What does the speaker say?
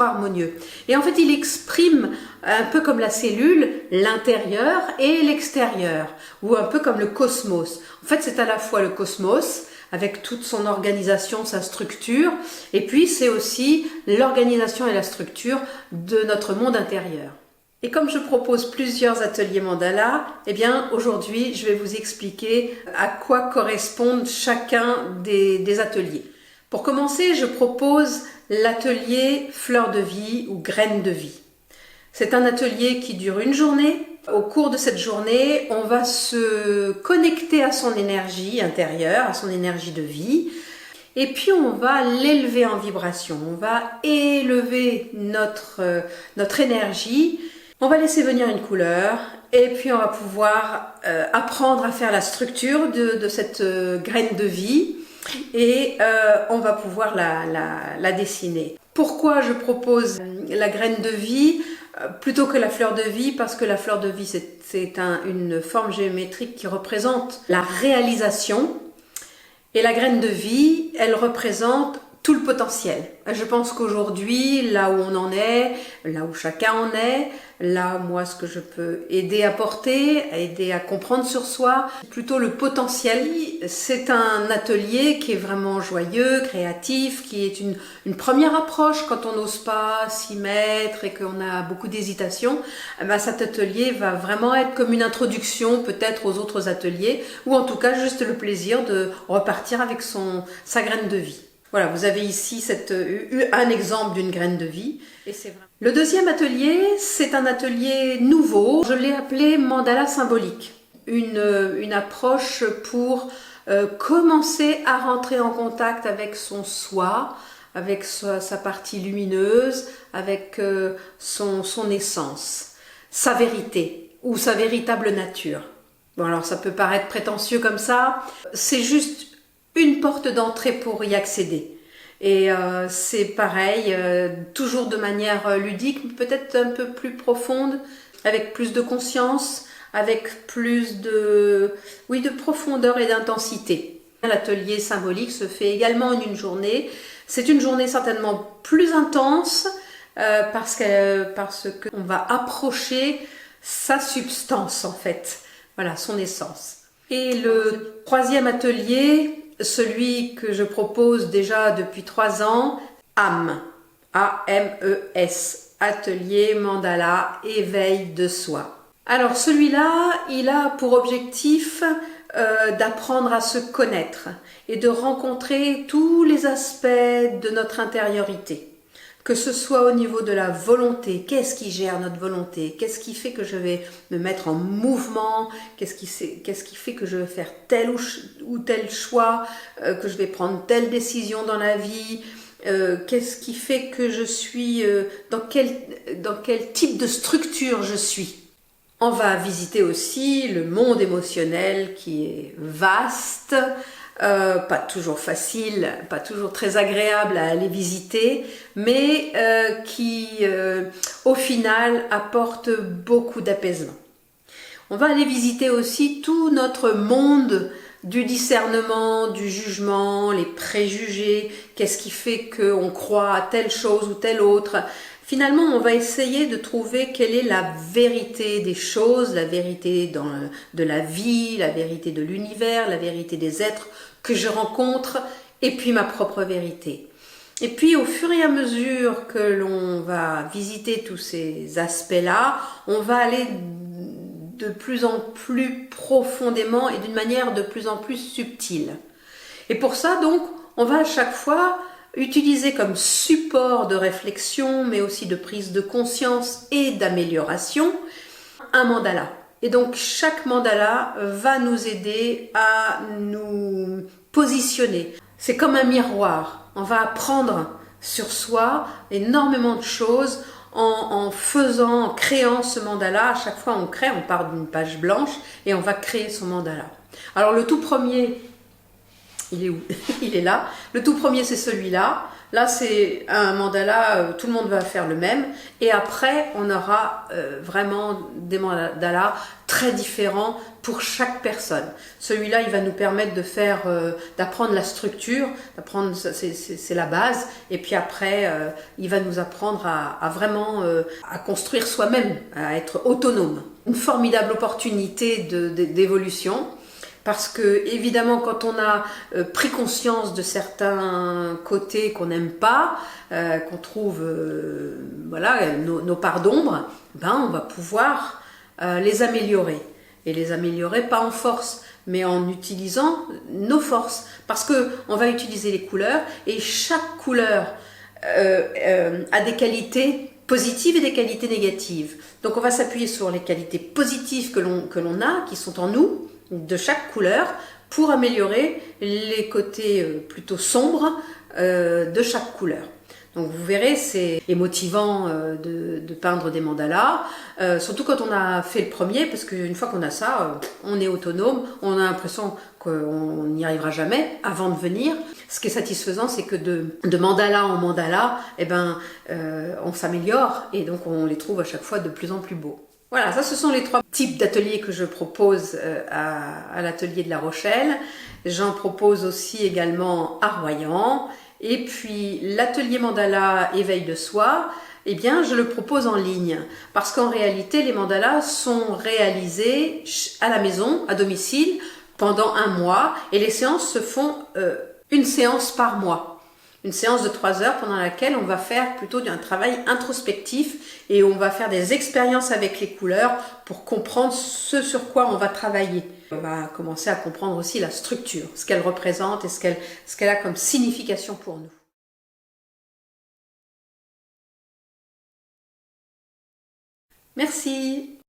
toujours harmonieux. Et en fait, il exprime un peu comme la cellule, l'intérieur et l'extérieur, ou un peu comme le cosmos. En fait, c'est à la fois le cosmos, avec toute son organisation, sa structure, et puis c'est aussi l'organisation et la structure de notre monde intérieur. Et comme je propose plusieurs ateliers mandala, eh bien aujourd'hui je vais vous expliquer à quoi correspondent chacun des ateliers. Pour commencer, je propose l'atelier fleur de vie ou graines de vie. C'est un atelier qui dure une journée. Au cours de cette journée, on va se connecter à son énergie intérieure, à son énergie de vie. Et puis on va l'élever en vibration. On va élever notre énergie. On va laisser venir une couleur et puis on va pouvoir apprendre à faire la structure de cette graine de vie et on va pouvoir la dessiner. Pourquoi je propose la graine de vie plutôt que la fleur de vie? Parce que la fleur de vie c'est une forme géométrique qui représente la réalisation et la graine de vie, elle représente tout le potentiel. Je pense qu'aujourd'hui, là où on en est, là où chacun en est, là, moi, ce que je peux aider à porter, aider à comprendre sur soi, plutôt le potentiel. C'est un atelier qui est vraiment joyeux, créatif, qui est une première approche quand on n'ose pas s'y mettre et qu'on a beaucoup d'hésitation. Ben, cet atelier va vraiment être comme une introduction peut-être aux autres ateliers, ou en tout cas juste le plaisir de repartir avec sa graine de vie. Voilà, vous avez ici un exemple d'une graine de vie. Et c'est vrai. Le deuxième atelier, c'est un atelier nouveau. Je l'ai appelé mandala symbolique. Une approche pour commencer à rentrer en contact avec son soi, avec sa partie lumineuse, avec son essence, sa vérité ou sa véritable nature. Bon, alors ça peut paraître prétentieux comme ça. C'est juste une porte d'entrée pour y accéder. Et c'est pareil, toujours de manière ludique, peut-être un peu plus profonde, avec plus de conscience, avec plus de profondeur et d'intensité. L'atelier symbolique se fait également en une journée. C'est une journée certainement plus intense parce qu'on va approcher sa substance en fait, voilà, son essence. Et le troisième atelier, celui que je propose déjà depuis 3 ans, AMES, A-M-E-S, Atelier Mandala Éveil de Soi. Alors celui-là, il a pour objectif d'apprendre à se connaître et de rencontrer tous les aspects de notre intériorité. Que ce soit au niveau de la volonté, qu'est-ce qui gère notre volonté? Qu'est-ce qui fait que je vais me mettre en mouvement? Qu'est-ce qui fait que je vais faire tel ou tel choix? Que je vais prendre telle décision dans la vie? Qu'est-ce qui fait que je suis... dans quel type de structure je suis? On va visiter aussi le monde émotionnel qui est vaste, pas toujours facile, pas toujours très agréable à aller visiter, mais qui au final apporte beaucoup d'apaisement. On va aller visiter aussi tout notre monde du discernement, du jugement, les préjugés, qu'est-ce qui fait qu'on croit à telle chose ou telle autre. Finalement, on va essayer de trouver quelle est la vérité des choses, la vérité de la vie, la vérité de l'univers, la vérité des êtres que je rencontre, et puis ma propre vérité. Et puis au fur et à mesure que l'on va visiter tous ces aspects-là, on va aller de plus en plus profondément et d'une manière de plus en plus subtile. Et pour ça, donc, on va à chaque fois utiliser comme support de réflexion, mais aussi de prise de conscience et d'amélioration, un mandala. Et donc chaque mandala va nous aider à nous positionner. C'est comme un miroir. On va apprendre sur soi énormément de choses en créant ce mandala. À chaque fois on part d'une page blanche et on va créer son mandala. Alors le tout premier, il est où? Il est là. Le tout premier, c'est celui-là. Là, c'est un mandala, tout le monde va faire le même. Et après, on aura vraiment des mandalas très différents pour chaque personne. Celui-là, il va nous permettre de faire, d'apprendre la structure, d'apprendre, c'est la base. Et puis après, il va nous apprendre à vraiment à construire soi-même, à être autonome. Une formidable opportunité d'évolution. Parce que évidemment, quand on a pris conscience de certains côtés qu'on n'aime pas, qu'on trouve voilà, nos parts d'ombre, ben, on va pouvoir les améliorer. Et les améliorer pas en force, mais en utilisant nos forces. Parce que on va utiliser les couleurs et chaque couleur a des qualités positives et des qualités négatives. Donc on va s'appuyer sur les qualités positives que l'on a, qui sont en nous, de chaque couleur, pour améliorer les côtés plutôt sombres de chaque couleur. Donc vous verrez, c'est émotivant de peindre des mandalas, surtout quand on a fait le premier, parce qu'une fois qu'on a ça, on est autonome, on a l'impression qu'on n'y arrivera jamais avant de venir. Ce qui est satisfaisant, c'est que de mandala en mandala, eh ben, on s'améliore et donc on les trouve à chaque fois de plus en plus beaux. Voilà, ça ce sont les 3 types d'ateliers que je propose à l'atelier de La Rochelle. J'en propose aussi également à Royan. Et puis l'atelier mandala éveil de soi, eh bien je le propose en ligne. Parce qu'en réalité, les mandalas sont réalisés à la maison, à domicile, pendant 1 mois. Et les séances se font une séance par mois. Une séance de 3 heures pendant laquelle on va faire plutôt un travail introspectif et on va faire des expériences avec les couleurs pour comprendre ce sur quoi on va travailler. On va commencer à comprendre aussi la structure, ce qu'elle représente et ce qu'elle a comme signification pour nous. Merci.